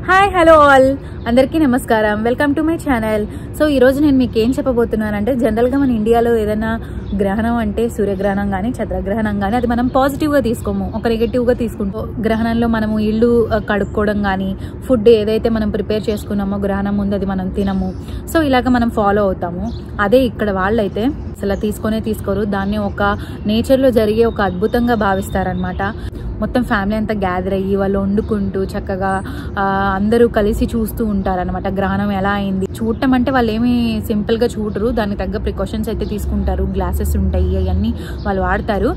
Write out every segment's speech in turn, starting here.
Hi hello all అందరికీ నమస్కారం. Welcome to my channel. So ఈరోజు నేను మీకు ఏం చెప్పబోతున్నానంటే, జనరల్గా మన ఇండియాలో ఏదైనా గ్రహణం అంటే సూర్యగ్రహణం కానీ చంద్రగ్రహణం కానీ అది మనం పాజిటివ్గా తీసుకోము, ఒక నెగిటివ్గా తీసుకుంటాం. గ్రహణంలో మనము ఇల్లు కడుక్కోవడం కానీ, ఫుడ్ ఏదైతే మనం ప్రిపేర్ చేసుకున్నామో గ్రహణం ముందు అది మనం తినము. సో ఇలాగ మనం ఫాలో అవుతాము. అదే ఇక్కడ వాళ్ళైతే అసలు తీసుకోరు. దాన్ని ఒక నేచర్లో జరిగే ఒక అద్భుతంగా భావిస్తారనమాట. మొత్తం ఫ్యామిలీ అంతా గ్యాదర్ అయ్యి వాళ్ళు వండుకుంటూ చక్కగా అందరూ కలిసి చూస్తూ ఉంటారనమాట. గ్రహణం ఎలా అయింది చూడటం అంటే వాళ్ళు ఏమి సింపుల్గా చూడరు, దానికి తగ్గ ప్రికాషన్స్ అయితే తీసుకుంటారు. గ్లాసెస్ ఉంటాయి, అవన్నీ వాళ్ళు వాడతారు.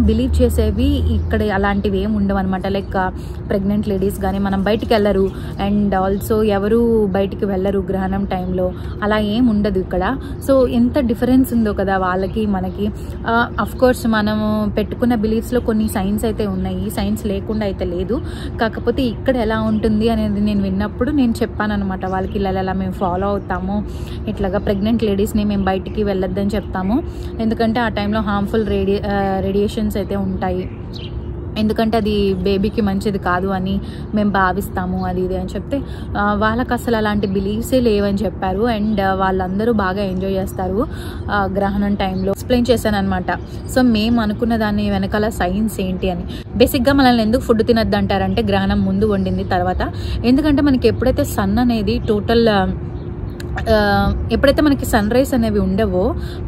బిలీవ్ చేసేవి ఇక్కడ అలాంటివి ఏమి ఉండవు అనమాట. లైక్ ప్రెగ్నెంట్ లేడీస్ కానీ మనం బయటికి వెళ్ళరు, అండ్ ఆల్సో ఎవరు బయటికి వెళ్ళరు గ్రహణం టైంలో. అలా ఏం ఉండదు ఇక్కడ. సో ఎంత డిఫరెన్స్ ఉందో కదా వాళ్ళకి మనకి. అఫ్ కోర్స్ మనము పెట్టుకున్న బిలీఫ్స్లో కొన్ని సైన్స్ అయితే ఉన్నాయి, సైన్స్ లేకుండా అయితే లేదు. కాకపోతే ఇక్కడ ఎలా ఉంటుంది అనేది నేను విన్నప్పుడు నేను చెప్పాను అనమాట వాళ్ళకి. ఇలా మేము ఫాలో అవుతాము, ఇట్లాగా ప్రెగ్నెంట్ లేడీస్ని మేము బయటికి వెళ్ళొద్దని చెప్తాము. ఎందుకంటే ఆ టైంలో హార్మ్ఫుల్ రేడియేషన్స్ అయితే ఉంటాయి, ఎందుకంటే అది బేబీకి మంచిది కాదు అని మేము భావిస్తాము, అది ఇది అని చెప్తే వాళ్ళకి అసలు అలాంటి బిలీవ్సే లేవని చెప్పారు. అండ్ వాళ్ళందరూ బాగా ఎంజాయ్ చేస్తారు గ్రహణం టైంలో. ఎక్స్ప్లెయిన్ చేశాను అనమాట. సో మేము అనుకున్న దాన్ని వెనకాల సైన్స్ ఏంటి అని. బేసిక్గా మనల్ని ఎందుకు ఫుడ్ తినద్దు అంటారంటే, గ్రహణం ముందు వండింది తర్వాత. ఎందుకంటే మనకి ఎప్పుడైతే సన్ అనేది ఎప్పుడైతే మనకి సన్ రైస్ అనేవి ఉండవో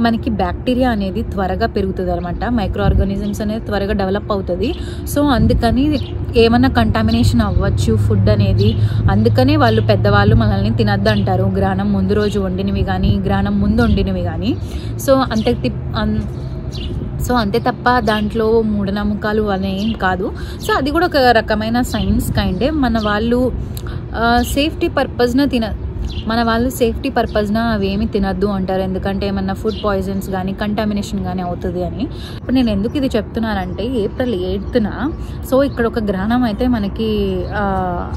మనకి బ్యాక్టీరియా అనేది త్వరగా పెరుగుతుంది అనమాట. మైక్రో ఆర్గానిజమ్స్ అనేది త్వరగా డెవలప్ అవుతుంది. సో అందుకని ఏమన్నా కంటామినేషన్ అవ్వచ్చు ఫుడ్ అనేది. అందుకనే వాళ్ళు పెద్దవాళ్ళు మనల్ని తినద్దు అంటారు గ్రహణం ముందు రోజు వండినవి కానీ, గ్రహణం ముందు వండినవి కానీ. సో అంతే తప్ప దాంట్లో మూఢనమ్మకాలు అనేం కాదు. సో అది కూడా ఒక రకమైన సైన్స్ కైండే. మన వాళ్ళు సేఫ్టీ పర్పస్న అవేమి తినద్దు అంటారు, ఎందుకంటే ఏమన్నా ఫుడ్ పాయిజన్స్ కానీ కంటామినేషన్ కానీ అవుతుంది అని. ఇప్పుడు నేను ఎందుకు ఇది చెప్తున్నానంటే, April 8th సో ఇక్కడ ఒక గ్రహణం అయితే మనకి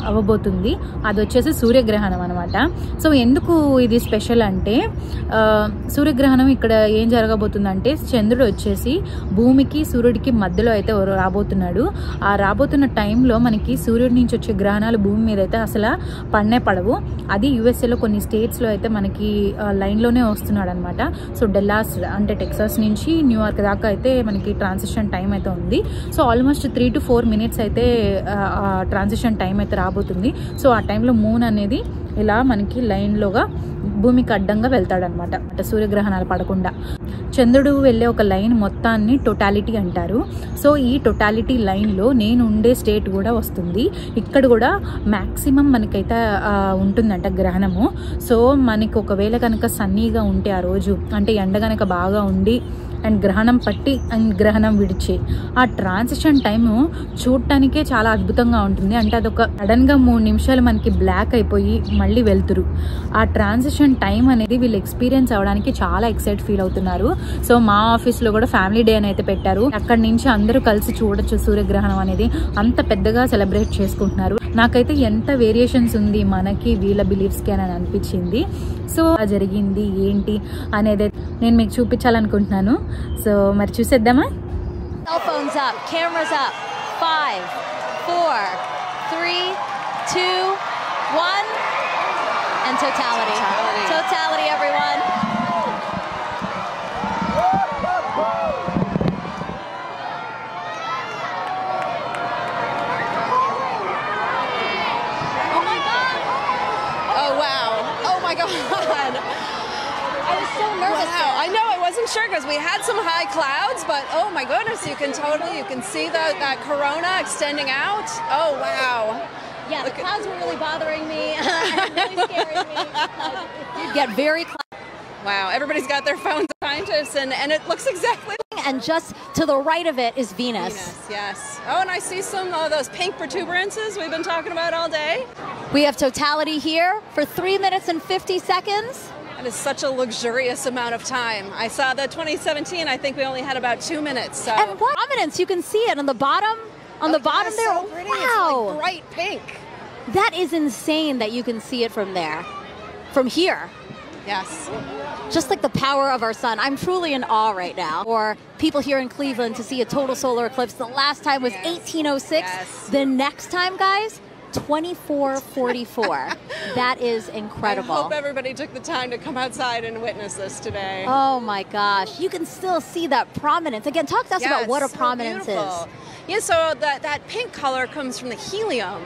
అవ్వబోతుంది. అది వచ్చేసి సూర్యగ్రహణం అనమాట. సో ఎందుకు ఇది స్పెషల్ అంటే, సూర్యగ్రహణం ఇక్కడ ఏం జరగబోతుందంటే, చంద్రుడు వచ్చేసి భూమికి సూర్యుడికి మధ్యలో అయితే రాబోతున్నాడు. ఆ రాబోతున్న టైంలో మనకి సూర్యుడి నుంచి వచ్చే గ్రహణాలు భూమి మీద అయితే అసలు పడవు. అది యుఎస్ఏలో కొన్ని స్టేట్స్లో అయితే మనకి లైన్లోనే వస్తున్నాడు అనమాట. సో డెల్లాస్ అంటే టెక్సాస్ నుంచి న్యూయార్క్ దాకా అయితే మనకి ట్రాన్సిషన్ టైం అయితే ఉంది. సో ఆల్మోస్ట్ 3 to 4 minutes అయితే ట్రాన్సిషన్ టైం అయితే రాబోతుంది. సో ఆ టైంలో మూన్ అనేది ఇలా మనకి లైన్లోగా భూమికి అడ్డంగా వెళ్తాడనమాట, సూర్యగ్రహణాలు పడకుండా. చంద్రుడు వెళ్ళే ఒక లైన్ మొత్తాన్ని టోటాలిటీ అంటారు. సో ఈ టోటాలిటీ లైన్లో నేను ఉండే స్టేట్ కూడా వస్తుంది. ఇక్కడ కూడా మ్యాక్సిమం మనకైతే ఉంటుందంట గ్రహణము. సో మనకి ఒకవేళ కనుక సన్నీగా ఉంటే ఆ రోజు, అంటే ఎండ కనుక బాగా ఉండి అండ్ గ్రహణం పట్టి అండ్ గ్రహణం విడిచి ఆ ట్రాన్సిషన్ టైము చూడటానికే చాలా అద్భుతంగా ఉంటుంది. అంటే అదొక సడన్గా 3 నిమిషాలు మనకి బ్లాక్ అయిపోయి మళ్ళీ వెళ్తురు. ఆ ట్రాన్సిషన్ టైం అనేది వీళ్ళు ఎక్స్పీరియన్స్ అవ్వడానికి చాలా ఎక్సైట్ ఫీల్ అవుతున్నారు. సో మా ఆఫీస్లో కూడా ఫ్యామిలీ డే అని అయితే పెట్టారు. అక్కడి నుంచి అందరూ కలిసి చూడొచ్చు సూర్యగ్రహణం అనేది. అంత పెద్దగా సెలబ్రేట్ చేసుకుంటున్నారు. నాకైతే ఎంత వేరియేషన్స్ ఉంది మనకి వీళ్ళ బిలీఫ్స్కి అని అనిపించింది. సో జరిగింది ఏంటి అనేది నేను మీకు చూపించాలనుకుంటున్నాను. సో మరి చూసేద్దామా? Cell phones up, cameras up. 5, 4, 3, 2, 1, and totality. Totality, everyone. Oh my God! Oh wow! Oh my God! I was so nervous. Wow! I know, I wasn't sure because we had some high clouds, but oh my goodness, you can see that corona extending out. Oh wow! Yeah, the clouds were really bothering me and really scaring me. You get very Wow! Everybody's got their phones, scientists, and it looks exactly. And just to the right of it is Venus. Yes. Oh, and I see some of those pink protuberances we've been talking about all day. We have totality here for 3 minutes and 50 seconds. It is such a luxurious amount of time. I saw the 2017. I think we only had about 2 minutes. So. And what prominence? You can see it on the bottom. On the bottom there. So pretty. Wow. It's like bright pink. That is insane that you can see it from there. From here. Yes. Just like the power of our sun. I'm truly in awe right now. Or people here in Cleveland to see a total solar eclipse. The last time was 1806. Yes. The next time, guys, 24:44. That is incredible. I hope everybody took the time to come outside and witness this today. Oh my gosh. You can still see that prominence. Again, talk to us about what a prominence is. Yeah, so that pink color comes from the helium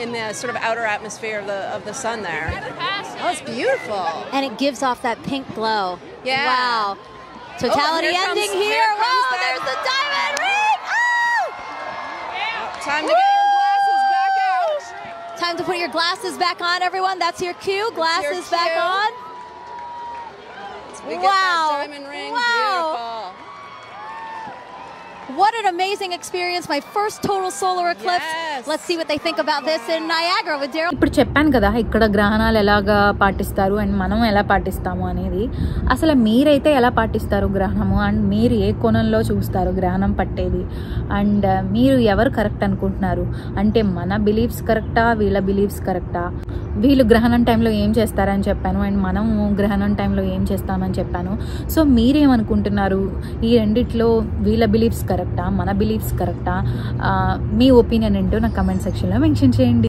in the sort of outer atmosphere of the sun there. Oh, it's beautiful. And it gives off that pink glow. Yeah. Wow. Totality ending here. Wow, there's the diamond ring. Oh! Time to get your glasses back out. Time to put your glasses back on, everyone. That's your cue. Glasses back on. We get that diamond ring. Beautiful. What an amazing experience. My first total solar eclipse. Yes. Let's see what they think about this in Niagara with Daryl. ఇప్పుడు చెప్పాను కదా ఇక్కడ గ్రహణాలు ఎలాగా పాటిస్తారు and మనం ఎలా పాటిస్తాము అనేది. అసలు మీరైతే ఎలా పాటిస్తారు గ్రహణము అండ్ మీరు ఏ కోణంలో చూస్తారు గ్రహణం పట్టేది అండ్ మీరు ఎవరు కరెక్ట్ అనుకుంటున్నారు? అంటే మన బిలీఫ్స్ కరెక్టా, వీళ్ళ బిలీఫ్స్ కరెక్టా? వీళ్ళు గ్రహణం టైంలో ఏం చేస్తారని చెప్పాను అండ్ మనము గ్రహణం టైంలో ఏం చేస్తామని చెప్పాను. సో మీరేమనుకుంటున్నారు? ఈ రెండిట్లో వీళ్ళ బిలీఫ్స్ కరెక్టా, మన బిలీఫ్స్ కరెక్టా? మీ ఒపీనియన్ ఏంటో నా కమెంట్ సెక్షన్లో మెన్షన్ చేయండి.